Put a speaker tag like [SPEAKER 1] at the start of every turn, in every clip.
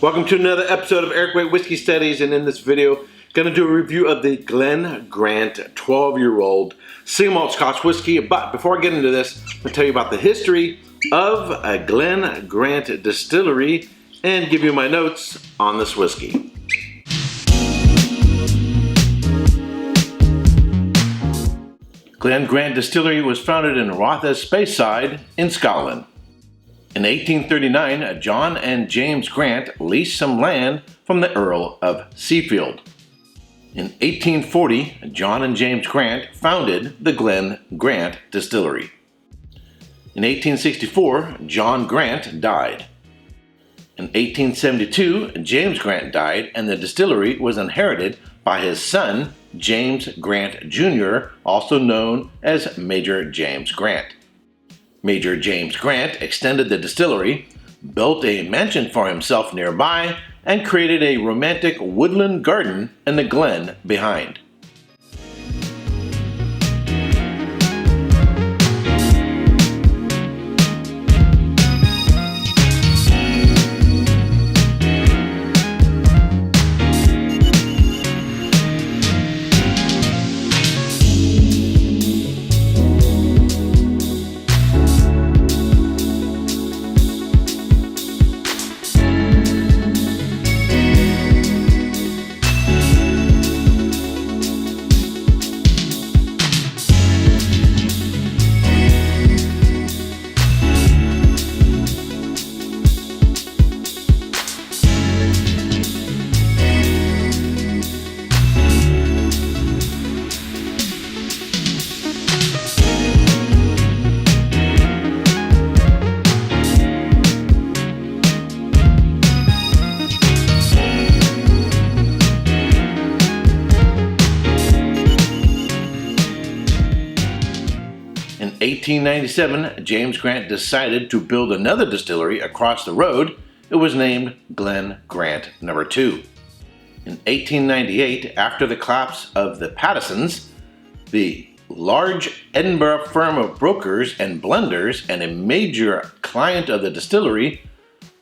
[SPEAKER 1] Welcome to another episode of Erik Wait Whiskey Studies, and in this video, going to do a review of the Glen Grant 12-year-old single malt Scotch whiskey. But before I get into this, I'm going to tell you about the history of a Glen Grant distillery and give you my notes on this whiskey. Glen Grant Distillery was founded in Rothes Speyside in Scotland. In 1839, John and James Grant leased some land from the Earl of Seafield. In 1840, John and James Grant founded the Glen Grant Distillery. In 1864, John Grant died. In 1872, James Grant died, and the distillery was inherited by his son, James Grant Jr., also known as Major James Grant. Major James Grant extended the distillery, built a mansion for himself nearby, and created a romantic woodland garden in the glen behind. In 1897, James Grant decided to build another distillery across the road. It was named Glen Grant No. 2. In 1898, after the collapse of the Pattisons, the large Edinburgh firm of brokers and blenders and a major client of the distillery,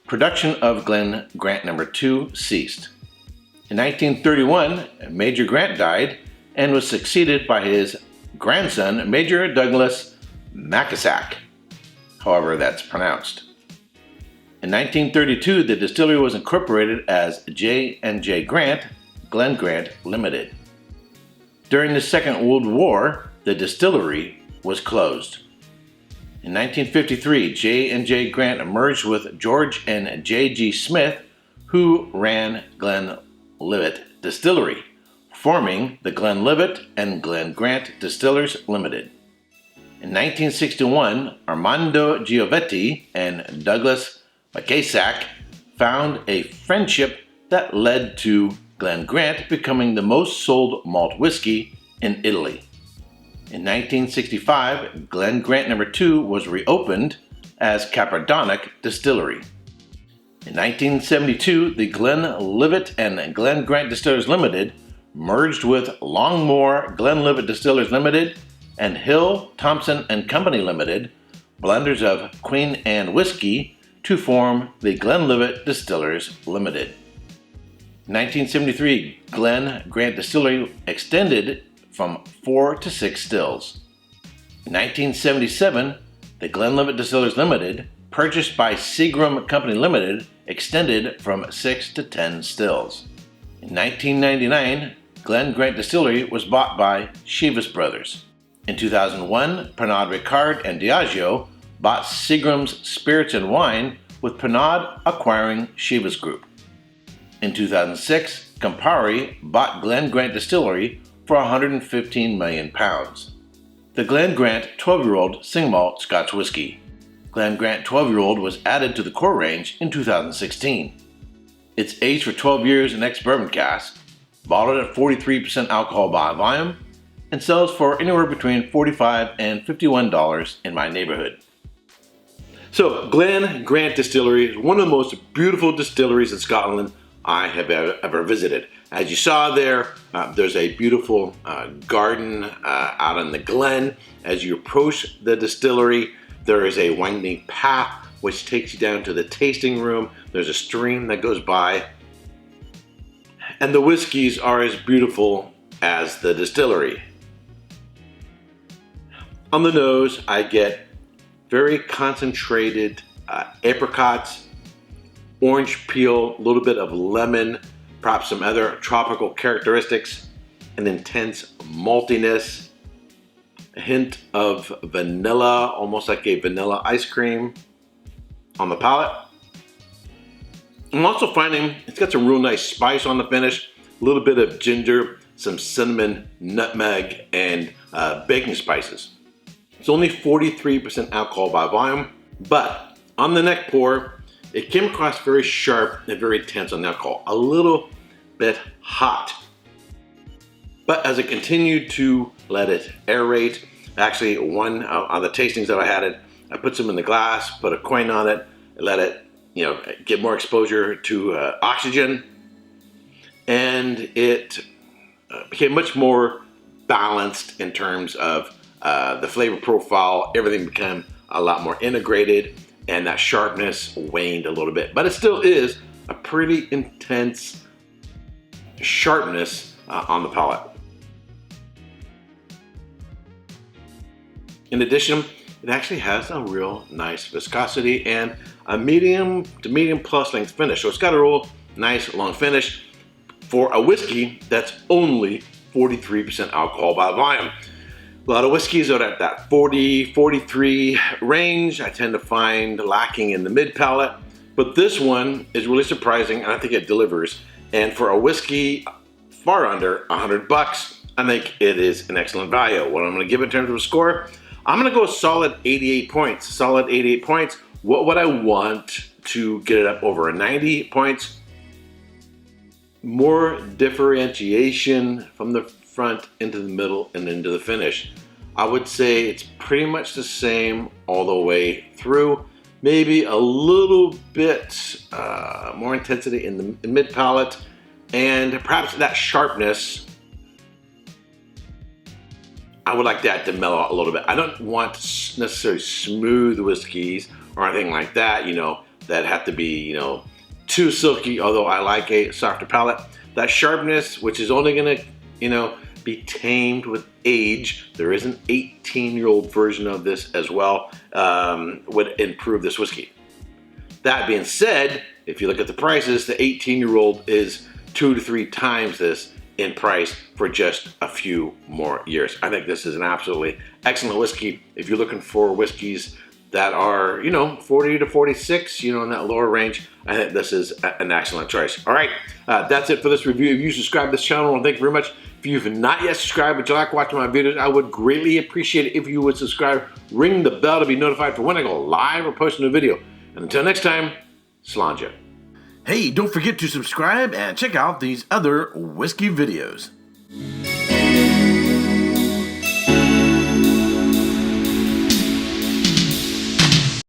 [SPEAKER 1] production of Glen Grant No. 2 ceased. In 1931, Major Grant died and was succeeded by his grandson, Major Douglas Mackisack, however that's pronounced. In 1932, the distillery was incorporated as J&J Grant, Glen Grant Limited. During the Second World War, the distillery was closed. In 1953, J&J Grant merged with George and J.G. Smith, who ran Glenlivet Distillery, forming the Glenlivet and Glen Grant Distillers Limited. In 1961, Armando Giovetti and Douglas Mackisack found a friendship that led to Glen Grant becoming the most sold malt whiskey in Italy. In 1965, Glen Grant No. 2 was reopened as Capardonic Distillery. In 1972, the Glenlivet and Glen Grant Distillers Limited merged with Longmore Glenlivet Distillers Limited and Hill, Thompson and Company Limited, blenders of Queen Anne whiskey, to form the Glenlivet Distillers Limited. In 1973, Glen Grant Distillery extended from 4 to 6 stills. In 1977, the Glenlivet Distillers Limited, purchased by Seagram Company Limited, extended from 6 to 10 stills. In 1999, Glen Grant Distillery was bought by Chivas Brothers. In 2001, Pernod Ricard and Diageo bought Seagram's Spirits and Wine, with Pernod acquiring Chivas Group. In 2006, Campari bought Glen Grant Distillery for £115 million. The Glen Grant 12-year-old single malt Scotch whiskey. Glen Grant 12-year-old was added to the core range in 2016. It's aged for 12 years in ex-bourbon cask, bottled at 43% alcohol by volume, and sells for anywhere between $45 and $51 in my neighborhood. So, Glen Grant Distillery is one of the most beautiful distilleries in Scotland I have ever visited. As you saw there, there's a beautiful garden out in the glen. As you approach the distillery, there is a winding path which takes you down to the tasting room. There's a stream that goes by. And the whiskeys are as beautiful as the distillery. On the nose, I get very concentrated apricots, orange peel, a little bit of lemon, perhaps some other tropical characteristics, an intense maltiness, a hint of vanilla, almost like a vanilla ice cream on the palate. I'm also finding it's got some real nice spice on the finish, a little bit of ginger, some cinnamon, nutmeg, and baking spices. It's only 43% alcohol by volume, but on the neck pour, it came across very sharp and very tense on the alcohol, a little bit hot. But as I continued to let it aerate, actually one on the tastings that I had it, I put some in the glass, put a coin on it, let it get more exposure to oxygen, and it became much more balanced in terms of the flavor profile. Everything became a lot more integrated, and that sharpness waned a little bit, but it still is a pretty intense sharpness on the palate. In addition, it actually has a real nice viscosity and a medium to medium plus length finish. So it's got a real nice long finish for a whiskey that's only 43% alcohol by volume. A lot of whiskeys are at that 40, 43 range. I tend to find lacking in the mid palate, but this one is really surprising, and I think it delivers. And for a whiskey far under $100, I think it is an excellent value. What I'm going to give it in terms of a score, I'm going to go a solid 88 points. Solid 88 points. What would I want to get it up over a 90 points? More differentiation from the front into the middle and into the finish. I would say it's pretty much the same all the way through. Maybe a little bit more intensity in the mid palate, and perhaps that sharpness, I would like that to mellow out a little bit. I don't want necessarily smooth whiskeys or anything like that, that have to be, too silky, although I like a softer palate. That sharpness, which is only gonna, be tamed with age. There is an 18-year-old version of this as well, would improve this whiskey. That being said, if you look at the prices, the 18-year-old is 2 to 3 times this in price for just a few more years. I think this is an absolutely excellent whiskey. If you're looking for whiskeys that are, 40 to 46, in that lower range, I think this is an excellent choice. All right, that's it for this review. If you subscribe to this channel, thank you very much. If you've not yet subscribed, but you like watching my videos, I would greatly appreciate it if you would subscribe. Ring the bell to be notified for when I go live or post a new video. And until next time, Slanja. Hey, don't forget to subscribe and check out these other whiskey videos.